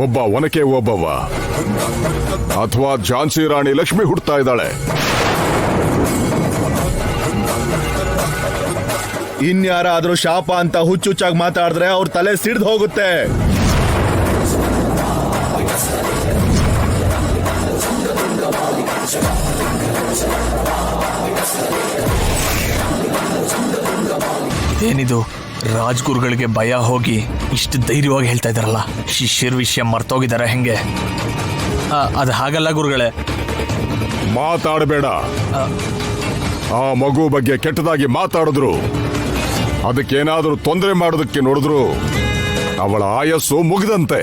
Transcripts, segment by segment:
ಒಬ್ಬ ಒನಕೆ ಓಬವ್ವ ಅಥವಾ ಝಾನ್ಸಿ ರಾಣಿ ಲಕ್ಷ್ಮಿ ಹುಡ್ತಾ ಇದ್ದಾಳೆ. ಇನ್ಯಾರಾದ್ರೂ ಶಾಪ ಅಂತ ಹುಚ್ಚುಚ್ಚಾಗಿ ಮಾತಾಡಿದ್ರೆ ಅವ್ರ ತಲೆ ಸಿಡ್ದು ಹೋಗುತ್ತೆ. ಏನಿದು, ರಾಜ್ಗುರುಗಳಿಗೆ ಭಯ ಹೋಗಿ ಇಷ್ಟು ಧೈರ್ಯವಾಗಿ ಹೇಳ್ತಾ ಇದಾರಲ್ಲ, ಶಿಷ್ಯರ ವಿಷಯ ಮರ್ತೋಗಿದಾರ ಹೆಂಗೆ? ಅದು ಹಾಗಲ್ಲ ಗುರುಗಳೇ. ಮಾತಾಡಬೇಡ. ಆ ಮಗು ಬಗ್ಗೆ ಕೆಟ್ಟದಾಗಿ ಮಾತಾಡಿದ್ರು, ಅದಕ್ಕೇನಾದ್ರೂ ತೊಂದರೆ ಮಾಡೋದಕ್ಕೆ ನೋಡಿದ್ರು ಅವಳ ಆಯಸ್ಸು ಮುಗಿದಂತೆ.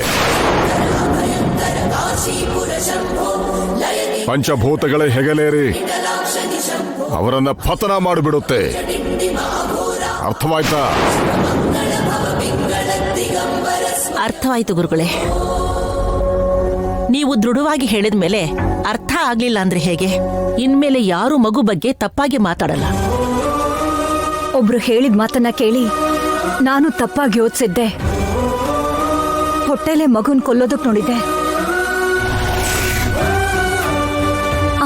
ಪಂಚಭೂತಗಳೇ ಹೆಗಲೇರಿ ಅವರನ್ನ ಪತನ ಮಾಡಿಬಿಡುತ್ತೆ. ಅರ್ಥವಾಯ್ತಾ? ಅರ್ಥವಾಯ್ತು ಗುರುಗಳೇ. ನೀವು ದೃಢವಾಗಿ ಹೇಳಿದ ಮೇಲೆ ಅರ್ಥ ಆಗ್ಲಿಲ್ಲ ಅಂದ್ರೆ ಹೇಗೆ? ಇನ್ಮೇಲೆ ಯಾರು ಮಗು ಬಗ್ಗೆ ತಪ್ಪಾಗಿ ಮಾತಾಡಲ್ಲ. ಒಬ್ರು ಹೇಳಿದ ಮಾತನ್ನ ಕೇಳಿ ನಾನು ತಪ್ಪಾಗಿ ಯೋಚಿಸಿದ್ದೆ. ಹೊಟ್ಟೆಲೆ ಮಗುನ್ ಕೊಲ್ಲೋದಕ್ ನೋಡಿದ್ದೆ.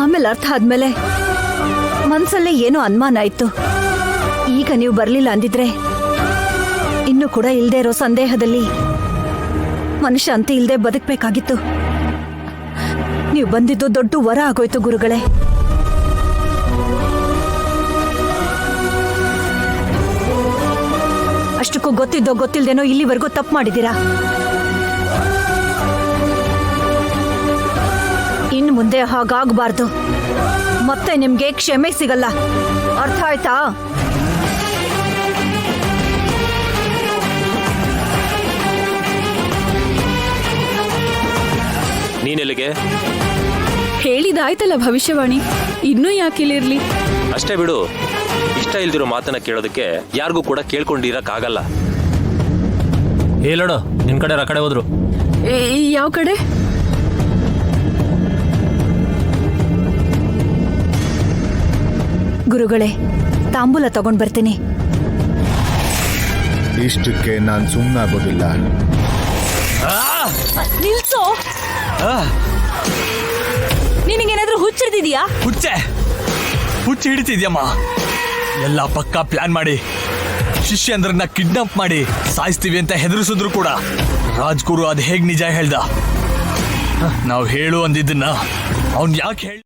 ಆಮೇಲೆ ಅರ್ಥ ಆದ್ಮೇಲೆ ಮನ್ಸಲ್ಲೇ ಏನೋ ಅನುಮಾನ ಆಯ್ತು. ಈಗ ನೀವು ಬರ್ಲಿಲ್ಲ ಅಂದಿದ್ರೆ ಇನ್ನು ಕೂಡ ಇಲ್ದೇ ಇರೋ ಸಂದೇಹದಲ್ಲಿ ಮನುಷ್ಯ ಅಂತ ಇಲ್ದೇ ಬದುಕ್ಬೇಕಾಗಿತ್ತು. ನೀವು ಬಂದಿದ್ದು ದೊಡ್ಡ ವರ ಆಗೋಯ್ತು ಗುರುಗಳೇ. ಅಷ್ಟಕ್ಕೂ ಗೊತ್ತಿದ್ದೋ ಗೊತ್ತಿಲ್ದೇನೋ ಇಲ್ಲಿವರೆಗೂ ತಪ್ಪು ಮಾಡಿದ್ದೀರಾ. ಇನ್ನು ಮುಂದೆ ಹಾಗಾಗಬಾರ್ದು. ಮತ್ತೆ ನಿಮ್ಗೆ ಕ್ಷಮೆ ಸಿಗಲ್ಲ. ಅರ್ಥ ಆಯ್ತಾ? ನೀನೆಲ್ಲಿಗೆ? ಹೇಳಿದಾಯ್ತಲ್ಲ ಭವಿಷ್ಯವಾಣಿ, ಇನ್ನೂ ಯಾಕಿಲ್ಲಿರ್ಲಿ? ಅಷ್ಟೇ ಬಿಡು. ಇಷ್ಟ ಇಲ್ದಿರೋ ಮಾತನ್ನ ಕೇಳೋದಕ್ಕೆ ಯಾರಿಗೂ ಕೂಡ ಕೇಳ್ಕೊಂಡಿರಕ್ಕಾಗಲ್ಲ. ಹೇಳೋಡು, ನಿನ್ ಕಡೆ ಕಡೆ ಹೋದ್ರು. ಯಾವ ಕಡೆ? ಗುರುಗಳೇ, ತಾಂಬೂಲ ತಗೊಂಡ್ ಬರ್ತೀನಿ. ಇಷ್ಟಕ್ಕೆ ನಾನ್ ಸುಮ್ಮನಾಗೋದಿಲ್ಲ. ನಿಲ್ಸೋ. ನಿನಗೇನಾದ್ರೂ ಹುಚ್ಚಿಡ್ದಿದ್ಯಾ? ಹುಚ್ಚ ಹಿಡಿತಿದ್ಯಮ್ಮ. ಎಲ್ಲ ಪಕ್ಕಾ ಪ್ಲಾನ್ ಮಾಡಿ ಶಿಷ್ಯಂದ್ರನ್ನ ಕಿಡ್ನಾಪ್ ಮಾಡಿ ಸಾಯಿಸ್ತೀವಿ ಅಂತ ಹೆದರಿಸಿದ್ರು ಕೂಡ ರಾಜ್ಗುರು ಅದ್ ಹೇಗ್ ನಿಜ ಹೇಳ್ದ? ನಾವ್ ಹೇಳು ಅಂದಿದ್ದನ್ನ ಅವ್ನ್ ಯಾಕೆ ಹೇಳಿ